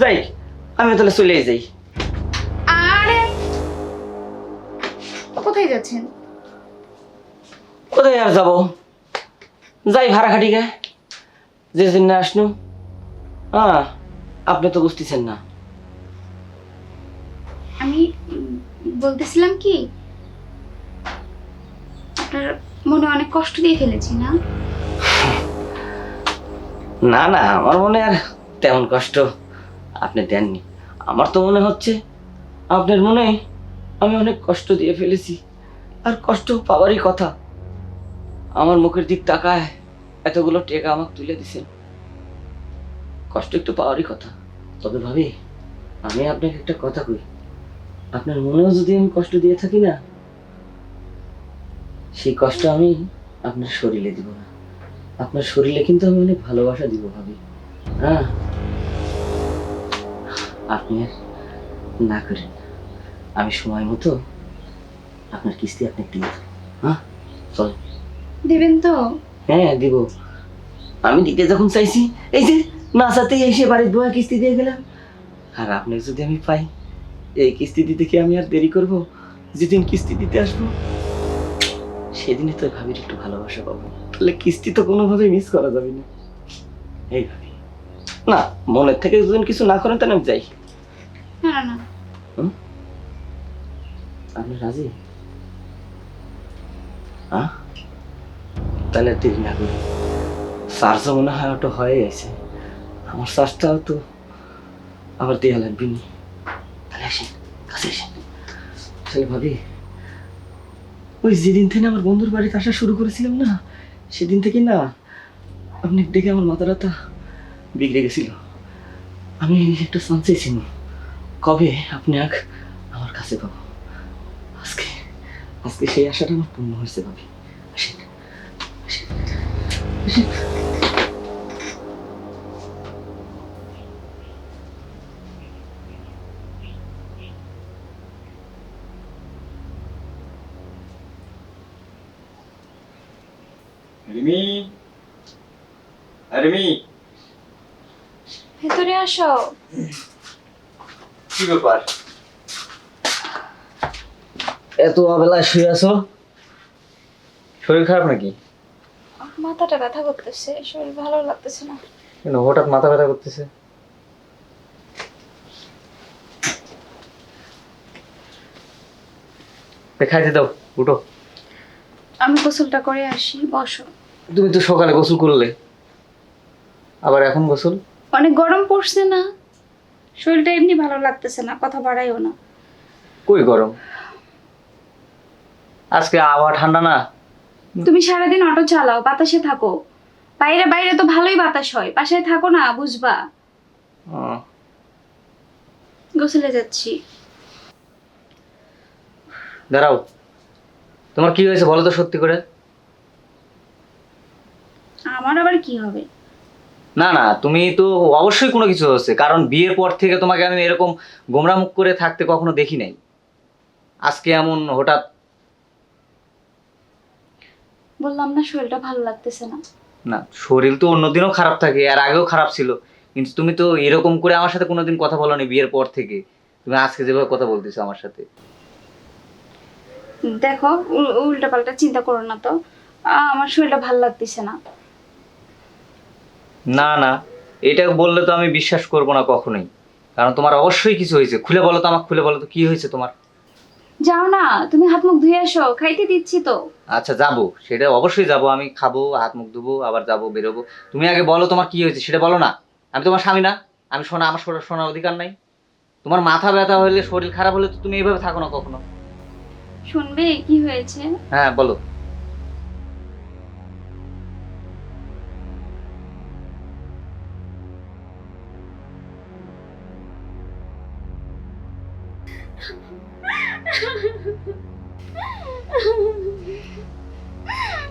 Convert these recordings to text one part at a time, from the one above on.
যাই, আমি তাহলে চলে যাই। আরে কোথায় যাচ্ছেন? কোথায় আর যাবো, যাই ভাড়া খাটি গে, যে দিন না আসনু। হ্যাঁ, আপনি তো বুঝতেছেন না। আমি বলতেছিলাম কি, আপনার মনে অনেক কষ্ট দিয়ে ফেলেছি না? না না, আমার মনে আর তেমন কষ্ট আপনি দেননি। আমার তো মনে হচ্ছে আপনার মনে আমি অনেক কষ্ট দিয়ে ফেলেছি, আর কষ্ট পাওয়ারই কথা। আমার মুখের দিক তাকায় এতগুলো টেকা আমাকে তুলে দিছেন, কষ্ট একটু পাওয়ারই কথা। তবে ভাবি, আমি আপনাকে একটা কথা কই, আপনার মনেও যদি আমি কষ্ট দিয়ে থাকি না, সেই কষ্ট আমি আপনার শরীরে দিব না, আপনার শরীরে কিন্তু আমি অনেক ভালোবাসা দিব ভাবি। হ্যাঁ, আপনি আর না করেন, আমি সময় মতো আপনার কিস্তি আপনি দিয়ে দেবো। হ্যাঁ চল। দেবেন তো? হ্যাঁ দিব। আমি দিতে যখন চাইছি, এই যে না চাতেই এসে বাড়ির বয়া কিস্তি দিয়ে গেলাম। আর আপনি যদি আমি পাই, এই কিস্তি দিতে কি আমি আর দেরি করব? যেদিন কিস্তি দিতে আসবো সেদিনে তো ভাবির একটু ভালোবাসা পাবো, তাহলে কিস্তি তো কোনোভাবেই মিস করা যাবে না। এই ভাবি, না মনের থেকে যদি কিছু না করেন তাহলে আমি যাই। না না না। আপনি রাজি? হ্যাঁ, তাহলে আর দেরি না করি। চার্জও মনে হয় ওটা হয়ে গেছে, আমার চার্জটাও তো আবার দেওয়া লাগবে নি। তাহলে আসেন, কাছে আসেন। আসলে ভাবি, ওই যেদিন থেকে আমার বন্ধুর বাড়িতে আসা শুরু করেছিলাম না, সেদিন থেকে না আপনি দেখে আমার মাথা ব্যথা বিগড়ে গেছিল। আমি একটা চান্স চাইছিল, কবে আপনি আমার কাছে পাবো। আজকে আজকে সেই আশাটা আমার পূর্ণ হয়েছে ভাবি। আসেন আসেন আসেন। রিমি, রিমি, ভেতরে আসো। কি ব্যাপার? এত অবেলায় শুয়ে আছো? শরীর খারাপ নাকি? মাথাটা ব্যথা করতেছে, শরীর ভালো লাগতেছে না। কেন হঠাৎ মাথা ব্যথা করতেছে? খাইতে দাও, উঠো। আমি গোসলটা করে আসি, বসো। তুমি তো সকালে গোসল করলে, আবার এখন গোসল? অনেক গরম পড়ছে না, শরীরটা এমনি ভালো লাগতেছে না, কথা বাড়াইও না। কই গরম, আজকে আবহাওয়া ঠান্ডা না। তুমি সারাদিন অটো চালাও, বাতাসে থাকো। বাইরে বাইরে তো ভালোই বাতাস হয়, বাসায় থাকো না, বুঝবা। ও, গোসলে যাচ্ছি। দাঁড়াও, তোমার কি হয়েছে বলো তো সত্যি করে। আমার আবার কি হবে? না না, তুমি তো অবশ্যই কোনো কিছু হচ্ছে, কারণ বিয়ের পর থেকে তোমাকে আমি এরকম গোমরা মুখ করে থাকতে কখনো দেখি নাই। আজকে এমন হঠাৎ। বললাম না শরীরটা ভালো লাগতেছে না। না, শরীর তো অন্যদিনও খারাপ থাকে, আর আগেও খারাপ ছিল, কিন্তু তুমি তো এরকম করে আমার সাথে কোনোদিন কথা বলোনি বিয়ের পর থেকে। তুমি আজকে যেভাবে কথা বলতেছো আমার সাথে। দেখো, উল্টা পাল্টা চিন্তা করো না তো। আমার শরীরটা ভালো লাগতেছে না। না না, এটা বললে তো আমি বিশ্বাস করব না কখনোই, কারণ তোমার অবশ্যই কিছু হয়েছে। খুলে বলো তো, আমাকে খুলে বলো তো কি হয়েছে তোমার। যাও না, তুমি হাত মুখ ধুয়ে আসো, খাইতে দিচ্ছি তো। আচ্ছা যাবো, সেটা অবশ্যই যাবো, আমি খাবো, হাত মুখ ধুবো, আবার যাবো, বেরোবো। তুমি আগে বলো তোমার কি হয়েছে সেটা বলো না। আমি তোমার স্বামী না? আমি শোনা, আমার শোনার অধিকার নাই? তোমার মাথা ব্যথা হলে, শরীর খারাপ হলে তো তুমি এইভাবে থাকো না কখনো। শুনবে কি হয়েছে? হ্যাঁ বলো।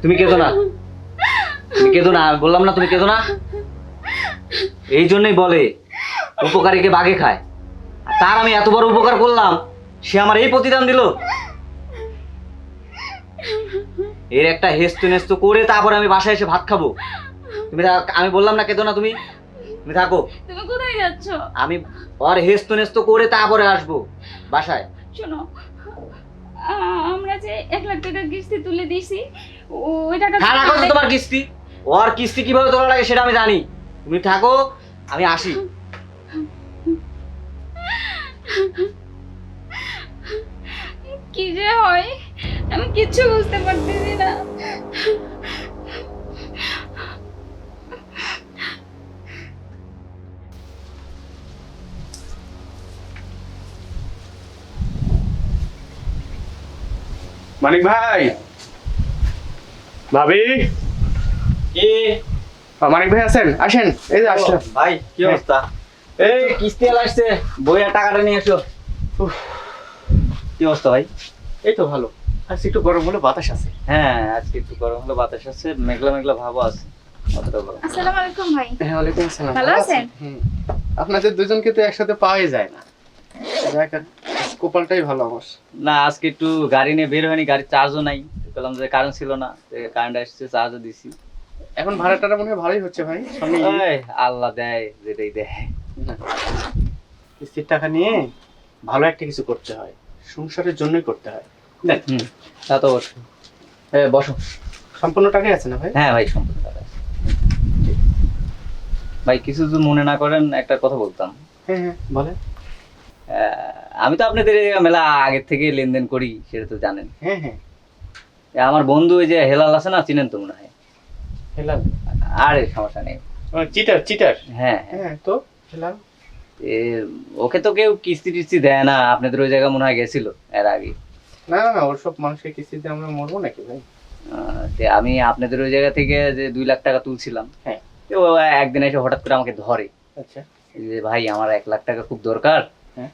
তুমি কেঁদো না, তুমি কেঁদো না, আমি বললাম না তুমি কেঁদো না। এই জন্যই বলে উপকারীকে বাঘে খায়। আর তার আমি এত বড় উপকার করলাম, সে আমার এই প্রতিদান দিল। এর একটা হেস্তু নেস্তু করে তারপর আমি বাসায় এসে ভাত খাবো। তুমি আমি বললাম না কেঁদো না তুমি। তুমি থাকো। তুমি কোথায় যাচ্ছ? আমি ওর হেস্ত নেস্ত করে তারপরে আসবো বাসায়। শোনো, আমরা যে 1 লাখ টাকা কিস্তি তুলে দিয়েছি, ওই টাকা খারাপ কথা তোমার কিস্তি, ওর কিস্তি কিভাবে তোলা লাগে সেটা আমি জানি। তুমি থাকো, আমি আসি। কি যে হয় আমি কিচ্ছু বুঝতে পারতেছি না। মানিক ভাই, ভাবি, কি মানিক ভাই আছেন? আসেন, এই যে আসছেন। ভাই কি অবস্থা? এই কিস্তি এলা আসছে, বইয়ের টাকাটা নিয়ে এসো। উফ, কি অবস্থা ভাই? এই তো ভালো। আজকে একটু গরম হলো, বাতাস আছে। হ্যাঁ আজকে একটু গরম হলো, বাতাস আছে, মেঘলা মেঘলা ভাবও আছে, অতটা ভালো। আসসালামু আলাইকুম ভাই। হ্যাঁ, ওয়ালাইকুম আসসালাম। ভালো আছেন? হুম। আপনাদের দুজনকে তো একসাথে পাওয়াই যায় না। যাক, কপালটাই ভালো আমার। না আজকে একটু গাড়ি নিয়ে বের হয়নি, গাড়ির চার্জও নাই, বললাম যে কারেন্ট ছিল না, কারেন্ট আসছে, চার্জও দিছি। এখন ভাড়াটাটা মনে হয় ভালোই হচ্ছে ভাই। সামনে এই, আল্লাহ দেয় যেটাই দেয়। না, কিস্তির টাকা নিয়ে ভালো একটা কিছু করতে হয়, সংসারের জন্যই করতে হয়। দেখ, হুম, তা তো অবশ্যই। হ্যাঁ বসো। সম্পূর্ণ টাকাই আছে না ভাই? হ্যাঁ ভাই সম্পূর্ণ টাকা আছে। ভাই কিছু যদি মনে না করেন একটা কথা বলতাম। হ্যাঁ হ্যাঁ, বলেন। আমি তো আপনাদের এই মেলা আগের থেকে লেনদেন করি, সেটা তো জানেন। হ্যাঁ হ্যাঁ, আমার বন্ধু ওই যে হেলাল আছে না, চিনেন তো মনে হয়? হেলাল? আরে সমস্যা নেই। Cheater cheater? হ্যাঁ হ্যাঁ, তো হেলাল? এ, ওকে তো কেউ কিস্তি টিস্তি দেয় না, আপনাদের ওই জায়গা মনে হয় গেছিল এর আগে। না না না, ওর সব মানুষের কিস্তিতে আমরা মরবো নাকি ভাই? আমি আপনাদের ওই জায়গা থেকে যে 2 লাখ টাকা তুলছিলাম, হ্যাঁ। তো ও একদিন এসে হঠাৎ করে আমাকে ধরে আচ্ছা। যে ভাই আমার 1 লাখ টাকা খুব দরকার, হ্যাঁ।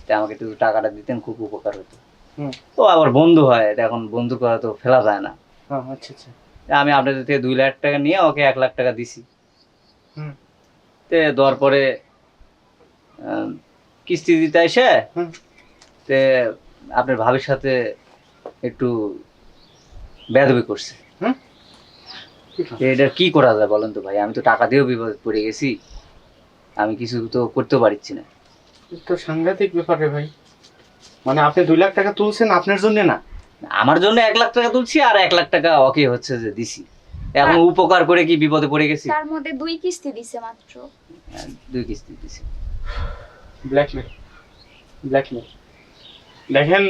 তা আমাকে একটু টাকাটা দিতেন, খুব উপকার হতো। হুম। তো আবার বন্ধু হয়, এটা এখন বন্ধুর কথা তো ফেলা যায় না। হ্যাঁ, আচ্ছা আচ্ছা। তা আমি আপনাদের থেকে 2 লাখ টাকা নিয়ে ওকে 1 লাখ টাকা দিছি। হুম। তে দেওয়ার পরে কিস্তি দিতে এসে হুম। তে আপনার ভাবির সাথে একটু বেয়াদবি করছে। হুম। তো এটা কি করা যায় বলেন তো ভাই? আমি তো টাকা দিয়েও বিপদে পড়ে গেছি, আমি কিছু তো করতেও পারছি না। তো সাংঘাতিক ব্যাপার রে ভাই। মানে আপনি 2 লাখ টাকা তুলছেন আপনার জন্য না? আমার জন্য 1 লাখ টাকা তুলছি, আর 1 লাখ টাকা ওকে হচ্ছে যে দিছি। এখন উপকার করে কি বিপদে পড়ে গেছি? তার মধ্যে 2 কিস্তি দিছে মাত্র। 2 কিস্তি দিছি। Blackmail, blackmail. দেখেন,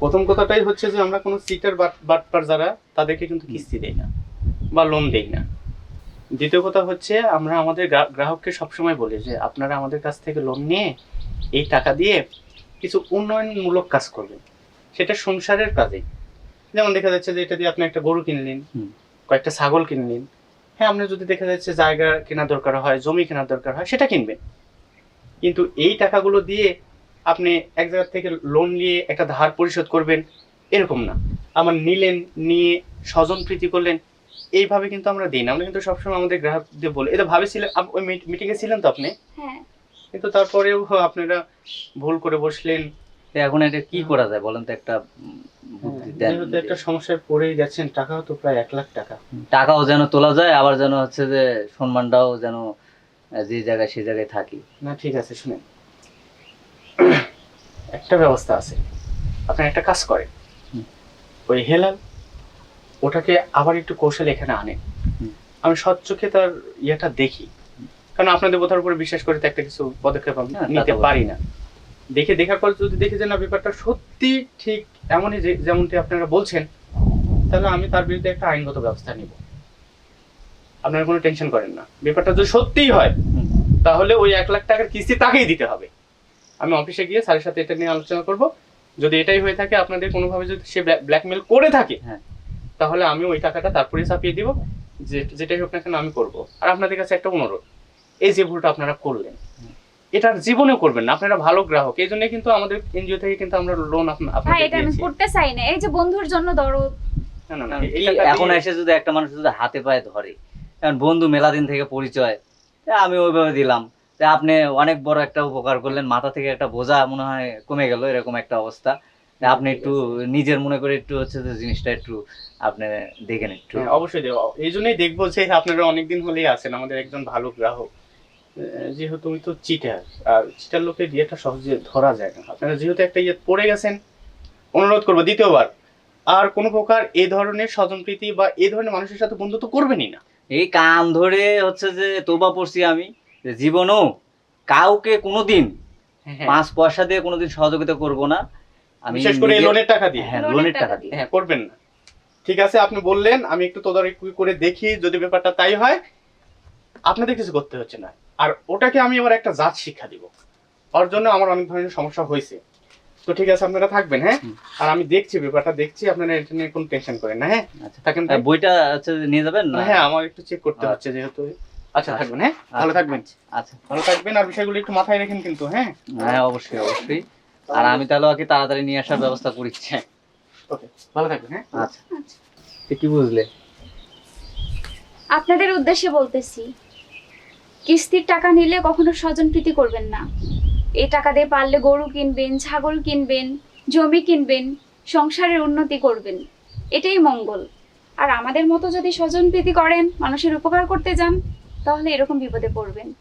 প্রথম কথাটাই হচ্ছে যে আমরা কোনো সিটার বাটপার যারা, তাদেরকে কিন্তু কিস্তি দেই না বা লোন দেই না। দ্বিতীয় কথা হচ্ছে, আমরা আমাদের গ্রাহককে সবসময় বলি যে আপনারা আমাদের কাছ থেকে লোন নিয়ে এই টাকা দিয়ে কিছু উন্নয়নমূলক কাজ করবেন, সেটা সংসারের কাজেই। যেমন দেখা যাচ্ছে যে এটা দিয়ে আপনি একটা গরু কিনলেন, কয়েকটা ছাগল কিনলেন। হ্যাঁ, আপনার যদি দেখা যাচ্ছে জায়গা কেনার দরকার হয়, জমি কেনার দরকার হয়, সেটা কিনবেন। কিন্তু এই টাকাগুলো দিয়ে আপনি এক জায়গা থেকে লোন নিয়ে একটা ধার পরিশোধ করবেন, এরকম না। আমার নিলেন, নিয়ে স্বজন প্রীতি করলেন, এইভাবে কিন্তু আমরা দিই না। আমরা কিন্তু সবসময় আমাদের গ্রাহকদের বলি। এটা ভাবেছিলেন, ওই মিটিংয়ে ছিলেন তো আপনি? হ্যাঁ। কিন্তু তারপরেও আপনারা ভুল করে বসলেন। তো এখন এটা কি করা যায় বলেন তো, একটা বুদ্ধি দেন। যেহেতু একটা সমস্যায় পড়েই যাচ্ছেন, টাকাও তো প্রায় 1 লাখ টাকা। টাকাও যেন তোলা যায়, আবার যেন হচ্ছে যে সম্মানটাও যেন যে জায়গায় সে জায়গায় থাকি। না ঠিক আছে, শুনেন, একটা ব্যবস্থা আছে। আপনি একটা কাজ করেন, ওই হেলাল ওটাকে আবার একটু কৌশল এখানে আনেন। আমি স্বচ্ছকে তার ইয়েটা দেখি, কারণ আপনাদের কথার উপরে বিশ্বাস করে তো একটা কিছু পদক্ষেপ আমি নিতে পারি না। দেখার পর যদি দেখি যে না, ব্যাপারটা সত্যি ঠিক এমনই যেমনটি আপনারা বলছেন, তাহলে আমি তার বিরুদ্ধে একটা আইনগত ব্যবস্থা নিব। আপনারা কোনো টেনশন করেন না। ব্যাপারটা যদি সত্যিই হয়, তাহলে ওই 1 লাখ টাকার কিস্তি তাকেই দিতে হবে। আমি অফিসে গিয়ে স্যারের সাথে এটা নিয়ে আলোচনা করব। যদি এটাই হয়ে থাকে, আপনাদের কোনোভাবে যদি সে ব্ল্যাকমেল করে থাকে, তাহলে আমি ওই টাকাটা তারপরে চাপিয়ে দিব। যেটাই হোক না কেন আমি করব। আর আপনাদের কাছে একটা অনুরোধ, এই যে ভুলটা আপনারা করলেন, এটা জীবনেও করবেন না। আপনারা ভালো গ্রাহক, এই জন্যই কিন্তু আমাদের এনজিও থেকে কিন্তু আমরা লোন ভাই এটা আমি করতে চাই না। এই যে বন্ধুর জন্য দরদ। না না না, এখন এসে যদি একটা মানুষ যদি হাতে পায়ে ধরে, কারণ বন্ধু মেলা দিন থেকে পরিচয়, আমি ওইভাবে দিলাম, আপনি অনেক বড় একটা উপকার করলেন, মাথা থেকে একটা বোঝা মনে হয় কমে গেল, এরকম একটা অবস্থা। আপনি একটু নিজের মনে করে একটু হচ্ছে যে জিনিসটা একটু আপনি দেখেন একটু। অবশ্যই দেব। এই জন্যই দেখবো যে আপনারা অনেকদিন হলেই আছেন আমাদের একজন ভালো গ্রাহক। যেহেতু তুমি তো চিটার, আর চিটার লোকের ইয়েটা সহজে ধরা যায় না। আপনারা যেহেতু একটা ইয়ে পড়ে গেছেন, অনুরোধ করবো দ্বিতীয়বার আর কোনো প্রকার এই ধরনের স্বজনপ্রীতি বা এই ধরনের মানুষের সাথে বন্ধুত্ব করবেনই না। এই কান ধরে হচ্ছে যে তোবা পড়ছি আমি, যে জীবনও কাউকে কোনোদিন হ্যাঁ, 5 পয়সা দিয়ে কোনোদিন সহযোগিতা করব না। আমি বিশেষ করে এই নিজে- লোনের টাকা দিয়ে। হ্যাঁ, লোনের লোনের টাকা টাকা দিয়ে। দিয়ে। হ্যাঁ, করবেন না। ঠিক আছে, আপনি বললেন, আমি একটু তদারকি করে দেখি, যদি ব্যাপারটা তাই হয় আপনাদের কিছু করতে হচ্ছে না। আর ওটাকে আমি আবার একটা জাত শিক্ষা দিব, ওর জন্য আমার অনেক ধরনের সমস্যা হয়েছে। তো ঠিক আছে, আপনারা থাকবেন। হ্যাঁ, হুম। আর আমি দেখছি ব্যাপারটা, দেখছি, আপনারা এটা নিয়ে কোনো টেনশন করেন না। হ্যাঁ, আচ্ছা, থাকেন তাই? বইটা হচ্ছে নিয়ে যাবেন না? হ্যাঁ, আমার একটু চেক করতে আচ্ছা। হচ্ছে যেহেতু। আচ্ছা, থাকবেন। হ্যাঁ, ভালো থাকবেন। আচ্ছা, ভালো থাকবেন, আর বিষয়গুলো একটু মাথায় রাখেন কিন্তু। হ্যাঁ, হ্যাঁ অবশ্যই অবশ্যই। আর আমি তাহলে ওকে তাড়াতাড়ি নিয়ে আসার ব্যবস্থা করছি। ওকে, ভালো থাকবেন। হ্যাঁ, আচ্ছা, তো কি বুঝলে? আপনাদের উদ্দেশ্যে বলতেছি, কিস্তির টাকা নিলে কখনো স্বজনপ্রীতি করবেন না। এই টাকা দিয়ে পারলে গরু কিনবেন, ছাগল কিনবেন, জমি কিনবেন, সংসারের উন্নতি করবেন, এটাই মঙ্গল। আর আমাদের মতো যদি স্বজনপ্রীতি করেন, মানুষের উপকার করতে যান, তাহলে এরকম বিপদে পড়বেন।